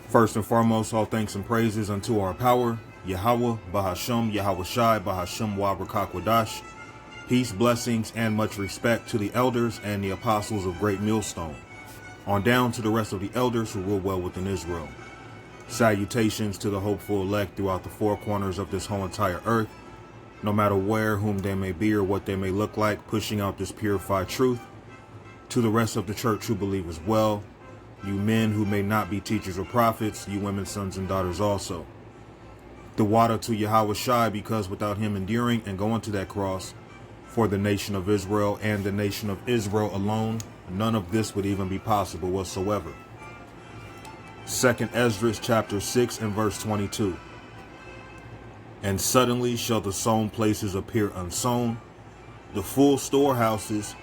First and foremost, all thanks and praises unto our power, Yahweh, Bahasham, Yahweh Shai, Bahasham, Wabrakakwadash. Peace, blessings, and much respect to the elders and the apostles of Great Millstone, on down to the rest of the elders who rule well within Israel. Salutations to the hopeful elect throughout the four corners of this whole entire earth, no matter where, whom they may be, or what they may look like, pushing out this purified truth. To the rest of the church who believe as well, you men who may not be teachers or prophets, you women, sons, and daughters also. The water to Yahweh Shai, because without him enduring and going to that cross for the nation of Israel and the nation of Israel alone, none of this would even be possible whatsoever. 2nd Esdras chapter 6 and verse 22. And suddenly shall the sown places appear unsown, the full storehouses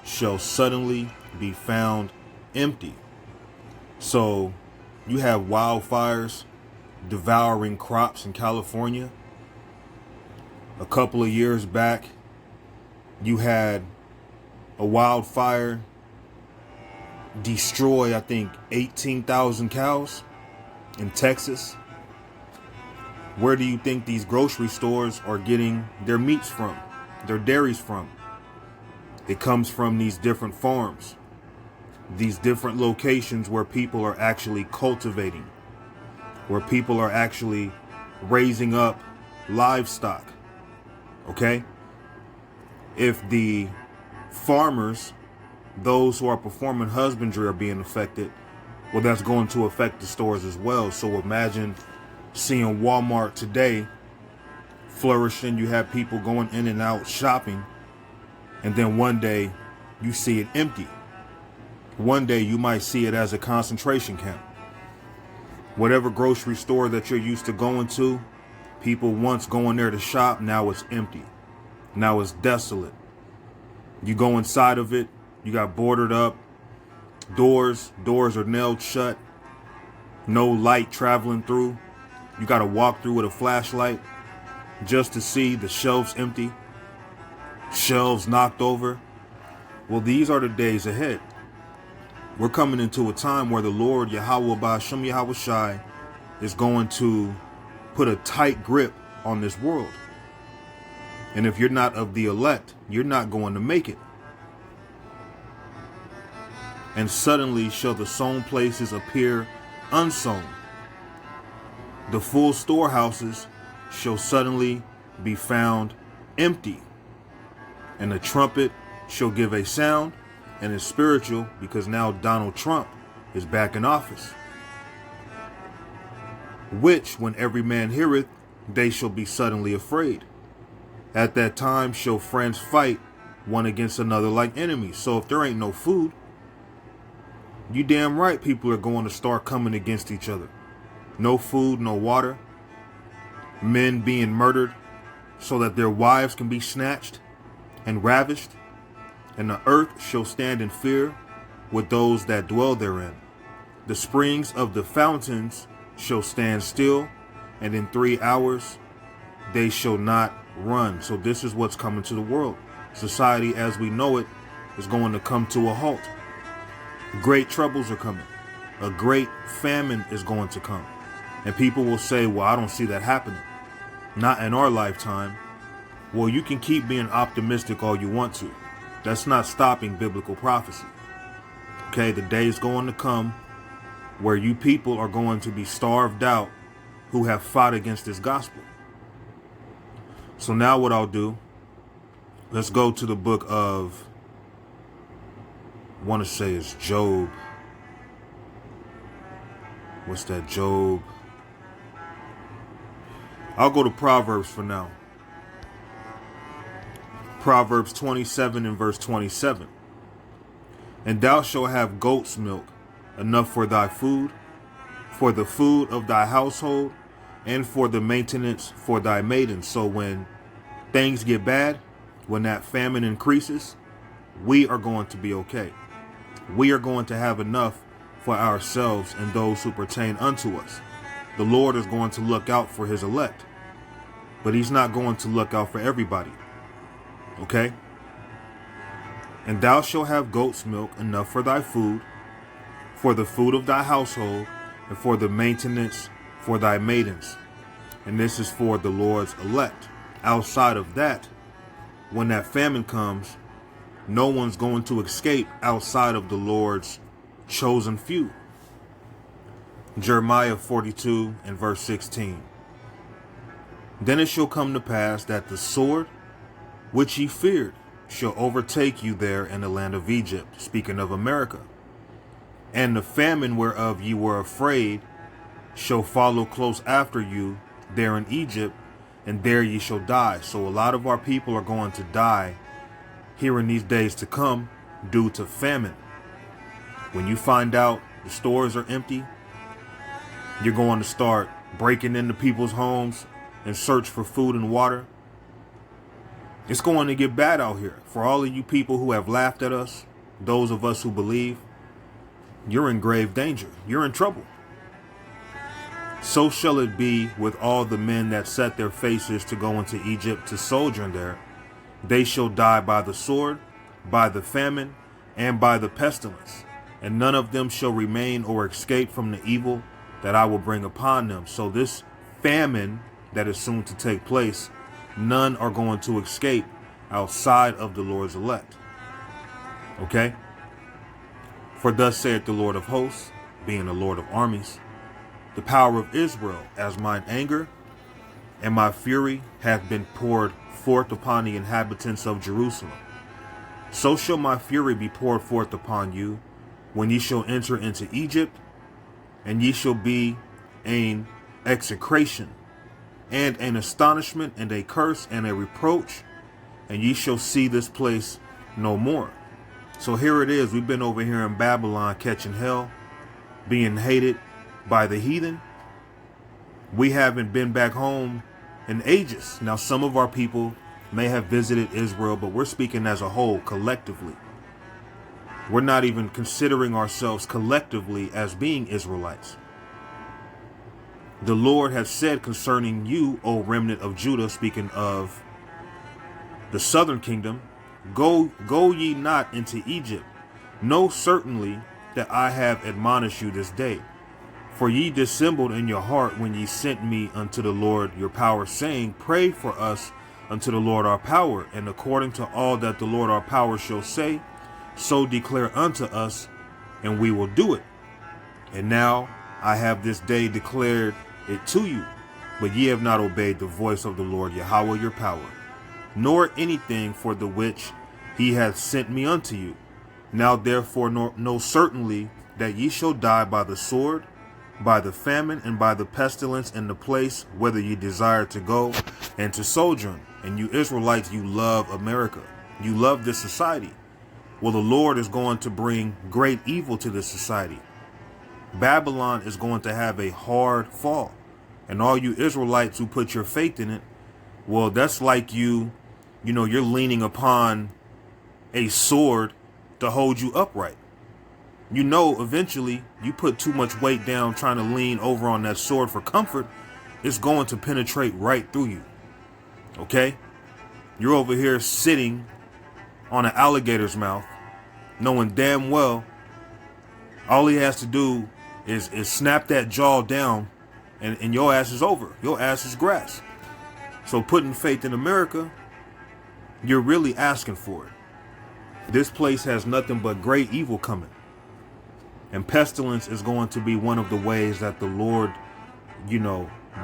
shall suddenly be found empty. So you have wildfires devouring crops in California. A couple of years back, you had a wildfire destroy, I think, 18,000 cows in Texas. Where do you think these grocery stores are getting their meats from, their dairies from? It comes from these different farms, these different locations where people are actually cultivating, where people are actually raising up livestock. Okay? If the farmers, those who are performing husbandry, are being affected, well, that's going to affect the stores as well. So imagine seeing Walmart today flourishing. You have people going in and out shopping, and then one day you see it empty. One day you might see it as a concentration camp. Whatever grocery store that you're used to going to, people once going there to shop, now it's empty. Now it's desolate. You go inside of it, you got boarded up, doors are nailed shut, no light traveling through. You got to walk through with a flashlight just to see the shelves empty, shelves knocked over. Well, these are the days ahead. We're coming into a time where the Lord, Yahweh Ba'ashem Yahweh Shai, is going to put a tight grip on this world. And if you're not of the elect, you're not going to make it. And suddenly shall the sown places appear unsown. The full storehouses shall suddenly be found empty. And the trumpet shall give a sound, and it's spiritual because now Donald Trump is back in office. Which, when every man heareth, they shall be suddenly afraid. At that time shall friends fight one against another like enemies. So if there ain't no food, you damn right people are going to start coming against each other. No food, no water. Men being murdered so that their wives can be snatched and ravished. And the earth shall stand in fear with those that dwell therein. The springs of the fountains shall stand still, and in 3 hours they shall not run. So this is what's coming to the world. Society as we know it is going to come to a halt. Great troubles are coming. A great famine is going to come. And people will say, well, I don't see that happening. Not in our lifetime. Well, you can keep being optimistic all you want to. That's not stopping biblical prophecy. Okay, the day is going to come where you people are going to be starved out who have fought against this gospel. So now what I'll do, let's go to the book of, I want to say it's Job. What's that, Job? I'll go to Proverbs for now. Proverbs 27 and verse 27. And thou shalt have goat's milk, enough for thy food, for the food of thy household, and for the maintenance for thy maidens. So when things get bad, when that famine increases, we are going to be okay. We are going to have enough for ourselves and those who pertain unto us. The Lord is going to look out for his elect, but he's not going to look out for everybody. Okay? And thou shalt have goat's milk enough for thy food, for the food of thy household, and for the maintenance for thy maidens. And this is for the Lord's elect. Outside of that, when that famine comes, no one's going to escape outside of the Lord's chosen few. Jeremiah 42 and verse 16. Then it shall come to pass that the sword which ye feared shall overtake you there in the land of Egypt, speaking of America. And the famine whereof ye were afraid shall follow close after you there in Egypt, and there ye shall die. So a lot of our people are going to die here in these days to come due to famine. When you find out the stores are empty, you're going to start breaking into people's homes and search for food and water. It's going to get bad out here. For all of you people who have laughed at us, those of us who believe, you're in grave danger. You're in trouble. So shall it be with all the men that set their faces to go into Egypt to sojourn there. They shall die by the sword, by the famine, and by the pestilence. And none of them shall remain or escape from the evil that I will bring upon them. So this famine that is soon to take place, none are going to escape outside of the Lord's elect. Okay? For thus saith the Lord of hosts, being the Lord of armies, the power of Israel, as mine anger and my fury have been poured forth upon the inhabitants of Jerusalem, so shall my fury be poured forth upon you when ye shall enter into Egypt, and ye shall be an execration and an astonishment and a curse and a reproach, and ye shall see this place no more. So here it is. We've been over here in Babylon catching hell, being hated by the heathen. We haven't been back home in ages. Now, some of our people may have visited Israel, but we're speaking as a whole, collectively. We're not even considering ourselves collectively as being Israelites. The Lord has said concerning you, O remnant of Judah, speaking of the southern kingdom, go ye not into Egypt. Know certainly that I have admonished you this day. For ye dissembled in your heart when ye sent me unto the Lord your power, saying, pray for us unto the Lord our power. And according to all that the Lord our power shall say, so declare unto us, and we will do it. And now I have this day declared it to you, but ye have not obeyed the voice of the Lord Yahweh your power, nor anything for the which he hath sent me unto you. Now therefore know certainly that ye shall die by the sword, by the famine, and by the pestilence in the place whither ye desire to go and to sojourn. And you Israelites, you love America. You love this society. Well, the Lord is going to bring great evil to this society. Babylon is going to have a hard fall. And all you Israelites who put your faith in it, well, that's like you're leaning upon a sword to hold you upright. You know, eventually you put too much weight down trying to lean over on that sword for comfort, it's going to penetrate right through you. Okay? You're over here sitting on an alligator's mouth, knowing damn well all he has to do is snap that jaw down, and your ass is over. Your ass is grass. So putting faith in America, you're really asking for it. This place has nothing but great evil coming. And pestilence is going to be one of the ways that the Lord,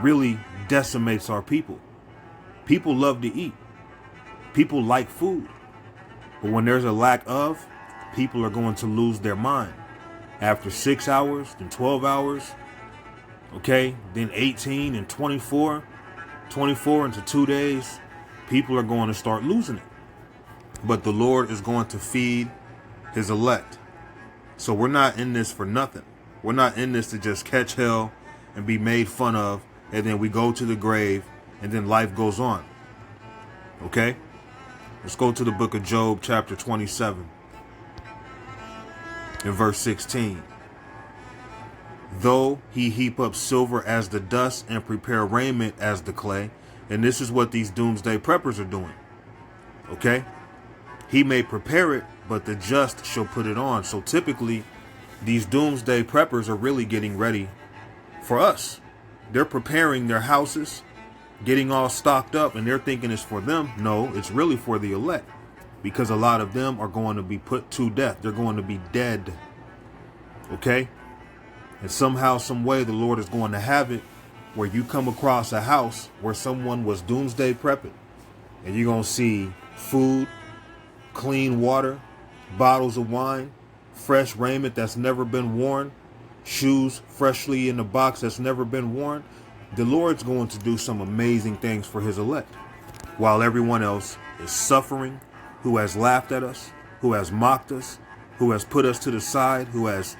really decimates our people. People love to eat. People like food. But when there's a lack of, people are going to lose their mind. After 6 hours, then 12 hours, okay, then 18 and 24 into 2 days, people are going to start losing it. But the Lord is going to feed his elect. So we're not in this for nothing. We're not in this to just catch hell and be made fun of, and then we go to the grave, and then life goes on. Okay? Let's go to the book of Job, chapter 27, in verse 16. Though he heap up silver as the dust and prepare raiment as the clay, and this is what these doomsday preppers are doing. Okay? He may prepare it, but the just shall put it on. So typically, these doomsday preppers are really getting ready for us. They're preparing their houses, getting all stocked up, and they're thinking it's for them. No, it's really for the elect, because a lot of them are going to be put to death. They're going to be dead. Okay? And somehow, some way, the Lord is going to have it where you come across a house where someone was doomsday prepping, and you're going to see food, clean water, bottles of wine, fresh raiment that's never been worn, shoes freshly in the box that's never been worn. The Lord's going to do some amazing things for his elect, while everyone else is suffering, who has laughed at us, who has mocked us, who has put us to the side, who has,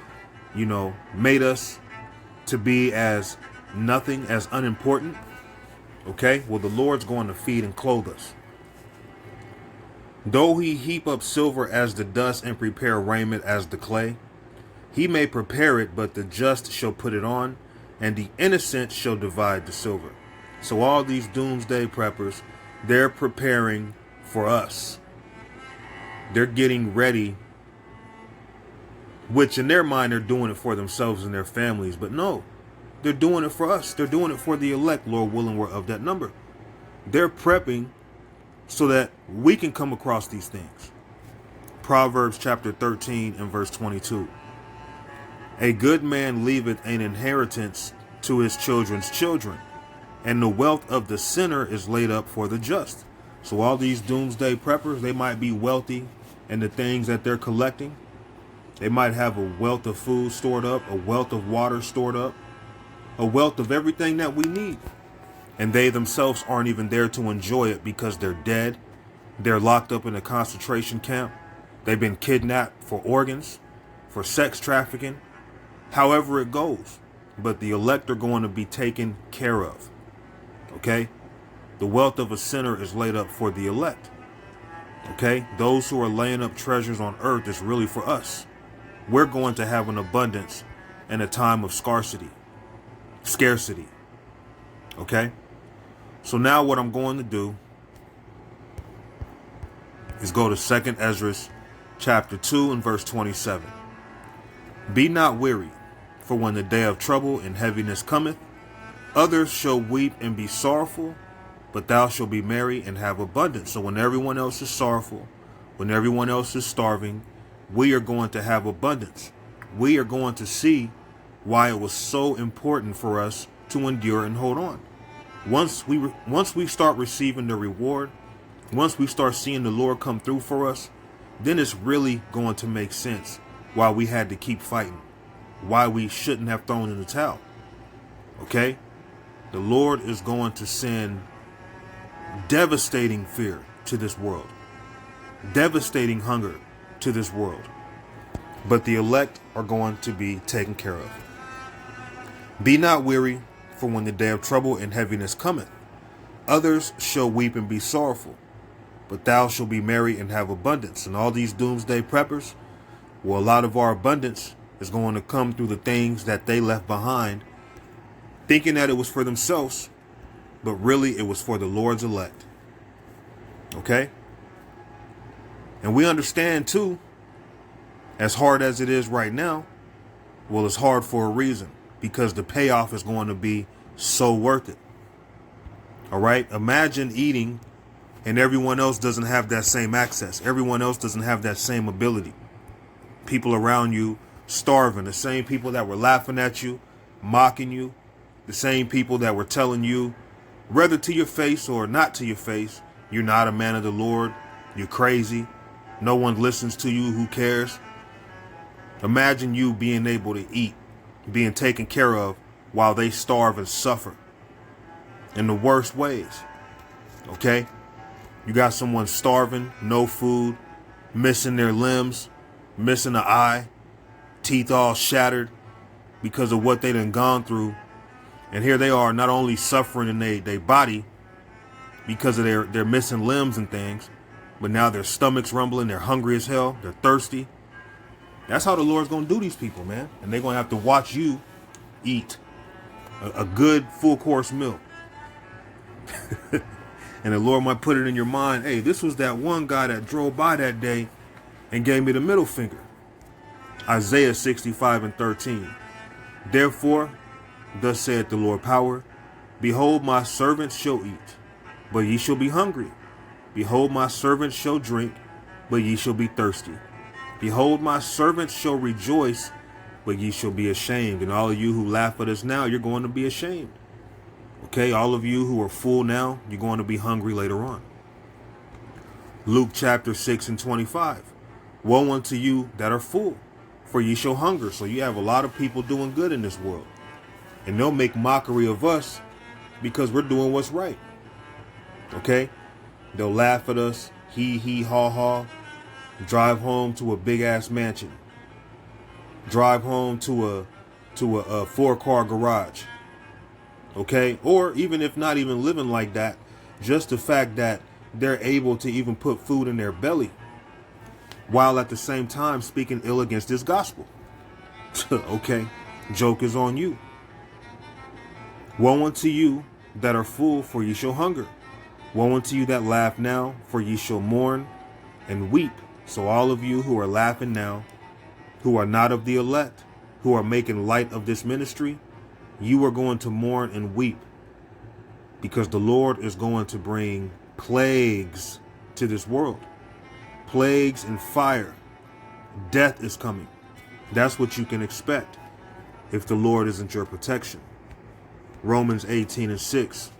made us to be as nothing, as unimportant. Okay? Well, the Lord's going to feed and clothe us. Though he heap up silver as the dust and prepare raiment as the clay, he may prepare it, but the just shall put it on, and the innocent shall divide the silver. So all these doomsday preppers, they're preparing for us. They're getting ready, which in their mind, they're doing it for themselves and their families. But no, they're doing it for us. They're doing it for the elect, Lord willing, we're of that number. They're prepping so that we can come across these things. Proverbs chapter 13 and verse 22. A good man leaveth an inheritance to his children's children, and the wealth of the sinner is laid up for the just. So all these doomsday preppers, they might be wealthy in the things that they're collecting. They might have a wealth of food stored up, a wealth of water stored up, a wealth of everything that we need. And they themselves aren't even there to enjoy it because they're dead. They're locked up in a concentration camp. They've been kidnapped for organs, for sex trafficking, however it goes. But the elect are going to be taken care of. Okay? The wealth of a sinner is laid up for the elect. Okay? Those who are laying up treasures on earth is really for us. We're going to have an abundance in a time of scarcity. Okay? So now what I'm going to do is go to 2nd Ezra chapter 2 and verse 27. Be not weary, for when the day of trouble and heaviness cometh, others shall weep and be sorrowful, but thou shalt be merry and have abundance. So when everyone else is sorrowful, when everyone else is starving, we are going to have abundance. We are going to see why it was so important for us to endure and hold on. Once we start receiving the reward, once we start seeing the Lord come through for us, then it's really going to make sense why we had to keep fighting, why we shouldn't have thrown in the towel. Okay? The Lord is going to send devastating fear to this world, devastating hunger to this world. But the elect are going to be taken care of. Be not weary, for when the day of trouble and heaviness cometh, others shall weep and be sorrowful, but thou shalt be merry and have abundance. And all these doomsday preppers, well, a lot of our abundance is going to come through the things that they left behind, thinking that it was for themselves, but really it was for the Lord's elect. Okay? And we understand too, as hard as it is right now, well, it's hard for a reason, because the payoff is going to be so worth it. All right? Imagine eating and everyone else doesn't have that same access. Everyone else doesn't have that same ability. People around you starving, the same people that were laughing at you, mocking you, the same people that were telling you, whether to your face or not to your face, you're not a man of the Lord, you're crazy, no one listens to you, who cares? Imagine you being able to eat, being taken care of while they starve and suffer in the worst ways. Okay? You got someone starving, no food, missing their limbs, missing an eye, teeth all shattered because of what they done gone through. And here they are, not only suffering in their body because of their missing limbs and things, but now their stomach's rumbling, they're hungry as hell, they're thirsty. That's how the Lord's going to do these people, man. And they're going to have to watch you eat a good full course meal. And the Lord might put it in your mind, hey, this was that one guy that drove by that day and gave me the middle finger. Isaiah 65 and 13. Therefore, Thus saith the Lord power, behold, my servants shall eat, but ye shall be hungry. Behold, my servants shall drink, but ye shall be thirsty. Behold, my servants shall rejoice, but ye shall be ashamed. And all of you who laugh at us now, you're going to be ashamed. Okay, all of you who are full now, you're going to be hungry later on. Luke chapter 6 and 25. Woe unto you that are full, for ye shall hunger. So you have a lot of people doing good in this world. And they'll make mockery of us because we're doing what's right. Okay? They'll laugh at us, hee, ha, ha. Drive home to a big ass mansion. Drive home to a 4-car garage. Okay? Or even if not even living like that, just the fact that they're able to even put food in their belly while at the same time speaking ill against this gospel. Okay? Joke is on you. Woe unto you that are full, for ye shall hunger. Woe unto you that laugh now, for ye shall mourn and weep. So all of you who are laughing now, who are not of the elect, who are making light of this ministry, you are going to mourn and weep, because the Lord is going to bring plagues to this world. Plagues and fire. Death is coming. That's what you can expect if the Lord isn't your protection. Romans 18 and 6.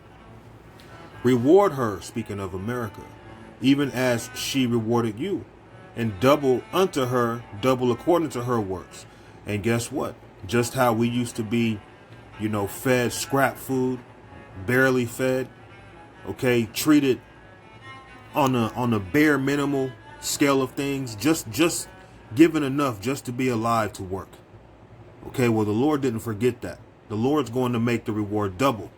Reward her, speaking of America, even as she rewarded you, and double unto her, double according to her works. And guess what? Just how we used to be, fed scrap food, barely fed, okay, treated on a bare minimal scale of things, just given enough just to be alive to work. Okay, well, the Lord didn't forget that. The Lord's going to make the reward double.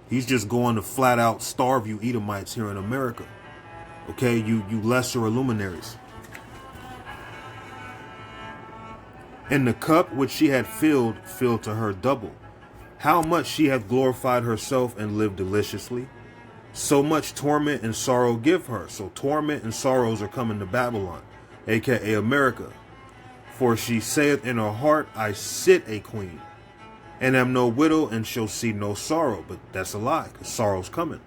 He's just going to flat out starve you Edomites here in America. Okay, you lesser luminaries. And the cup which she had filled to her double. How much she hath glorified herself and lived deliciously, so much torment and sorrow give her. So torment and sorrows are coming to Babylon, aka America. For she saith in her heart, I sit a queen, and am no widow, and shall see no sorrow. But that's a lie, because sorrow's coming.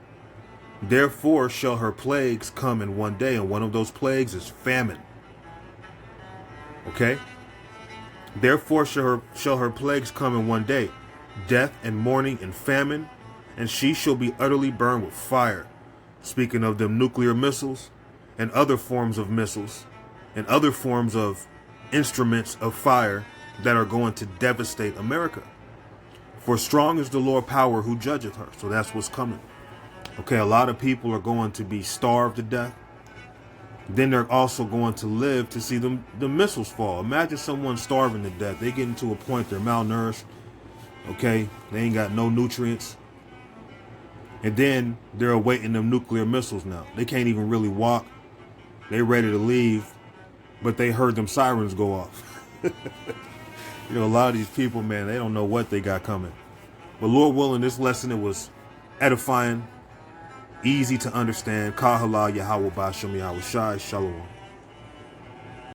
Therefore shall her plagues come in one day, and one of those plagues is famine. Okay? Therefore shall her plagues come in one day, death and mourning and famine, and she shall be utterly burned with fire. Speaking of them nuclear missiles and other forms of missiles and other forms of instruments of fire that are going to devastate America. For strong is the Lord power who judgeth her. So that's what's coming. Okay, a lot of people are going to be starved to death. Then they're also going to live to see the missiles fall. Imagine someone starving to death. They get into a point they're malnourished. Okay, they ain't got no nutrients. And then they're awaiting them nuclear missiles now. They can't even really walk. They ready to leave, but they heard them sirens go off. A lot of these people, man, they don't know what they got coming. But Lord willing, this lesson, it was edifying, easy to understand. Kahala Yahweh Bashem Yahweh Shai Shalom.